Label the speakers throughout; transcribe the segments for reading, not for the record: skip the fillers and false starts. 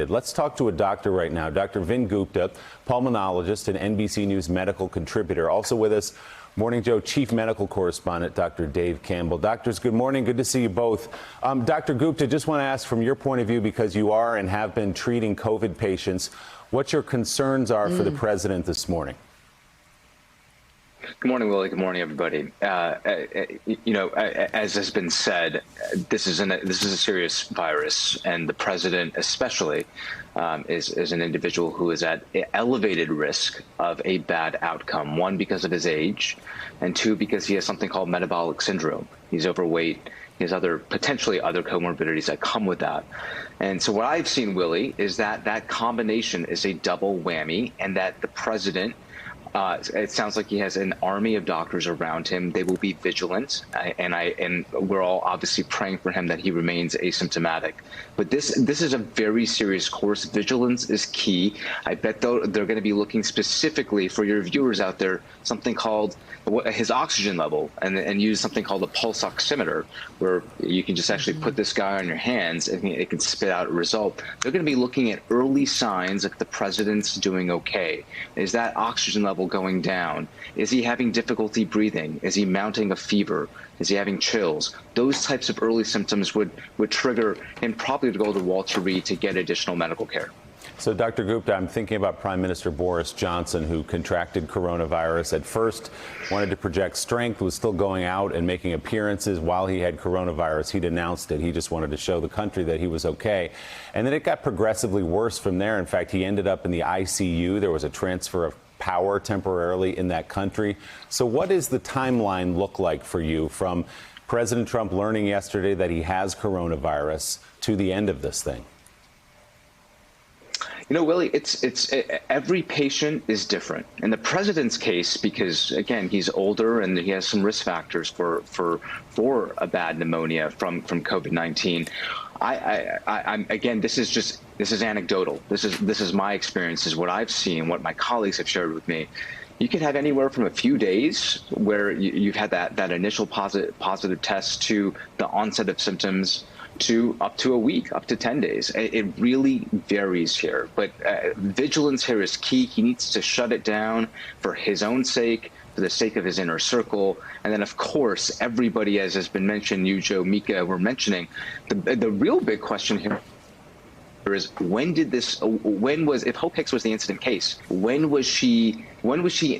Speaker 1: Let's talk to a doctor right now, Dr. Vin Gupta, pulmonologist and NBC News medical contributor. Also with us, Morning Joe chief medical correspondent, Dr. Dave Campbell. Doctors, good morning. Good to see you both. Dr. Gupta, just want to ask from your point of view, because you are and have been treating COVID patients, what your concerns are for the president this morning.
Speaker 2: Good morning, Willie. Good morning, everybody. As has been said, this is a serious virus, and the president, especially, is an individual who is at elevated risk of a bad outcome. One, because of his age, and two, because he has something called metabolic syndrome. He's overweight. He has potentially other comorbidities that come with that. And so what I've seen, Willie, is that combination is a double whammy, and that the president, it sounds like he has an army of doctors around him. They will be vigilant, and we're all obviously praying for him that he remains asymptomatic. But this is a very serious course. Vigilance is key. I bet they're going to be looking specifically for your viewers out there, something called his oxygen level, and use something called a pulse oximeter, where you can just actually put this guy on your hands and it can spit out a result. They're going to be looking at early signs that the president's doing okay. Is that oxygen level going down? Is he having difficulty breathing? Is he mounting a fever? Is he having chills? Those types of early symptoms would trigger him probably to go to Walter Reed to get additional medical care.
Speaker 1: So, Dr. Gupta, I'm thinking about Prime Minister Boris Johnson, who contracted coronavirus. At first, wanted to project strength, was still going out and making appearances while he had coronavirus. He'd announced it. He just wanted to show the country that he was okay. And then it got progressively worse from there. In fact, he ended up in the ICU. There was a transfer of power temporarily in that country. So what does the timeline look like for you from President Trump learning yesterday that he has coronavirus to the end of this thing?
Speaker 2: You know, Willie, every patient is different. In the president's case, because again, he's older and he has some risk factors for a bad pneumonia from COVID-19. Again, this is anecdotal. This is my experience, is what I've seen, what my colleagues have shared with me. You could have anywhere from a few days where you've had that initial positive test to the onset of symptoms, to up to a week, up to 10 days. It really varies here, but vigilance here is key. He needs to shut it down for his own sake, for the sake of his inner circle. And then, of course, everybody, as has been mentioned, you, Joe, Mika, were mentioning, the real big question here is if Hope Hicks was the incident case, when was she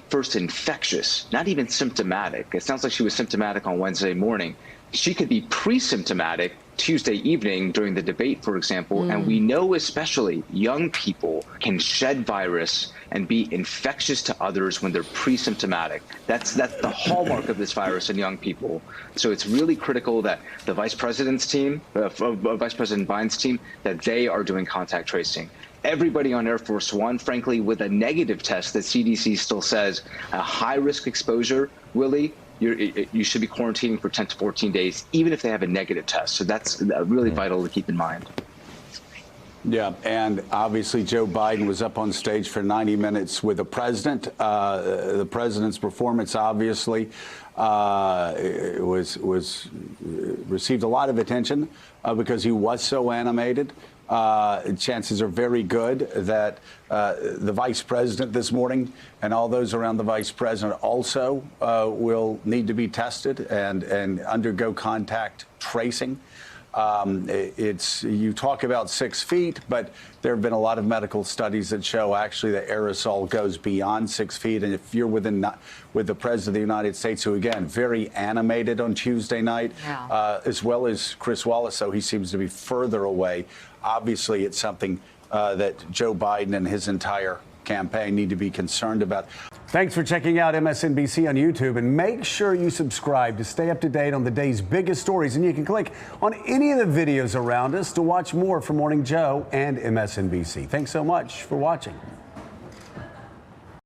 Speaker 2: first infectious, not even symptomatic? It sounds like she was symptomatic on Wednesday morning. She could be pre-symptomatic Tuesday evening during the debate, for example, and we know especially young people can shed virus and be infectious to others when they're pre-symptomatic. That's the hallmark of this virus in young people. So it's really critical that the vice president's team, Vice President Biden's team, that they are doing contact tracing. Everybody on Air Force One, frankly, with a negative test that CDC still says a high-risk exposure, Willie, you should be quarantining for 10 to 14 days, even if they have a negative test. So that's really vital to keep in mind.
Speaker 3: Yeah, and obviously Joe Biden was up on stage for 90 minutes with the president. The president's performance obviously received a lot of attention because he was so animated. Chances are very good that the vice president this morning and all those around the vice president also will need to be tested and undergo contact tracing. You talk about 6 feet, but there have been a lot of medical studies that show actually the aerosol goes beyond 6 feet. And if you're with the president of the United States, who again, very animated on Tuesday night, as well as Chris Wallace, so he seems to be further away. Obviously, it's something that Joe Biden and his entire campaign need to be concerned about.
Speaker 4: Thanks for checking out MSNBC on YouTube, and make sure you subscribe to stay up to date on the day's biggest stories. And you can click on any of the videos around us to watch more from Morning Joe and MSNBC. Thanks so much for watching.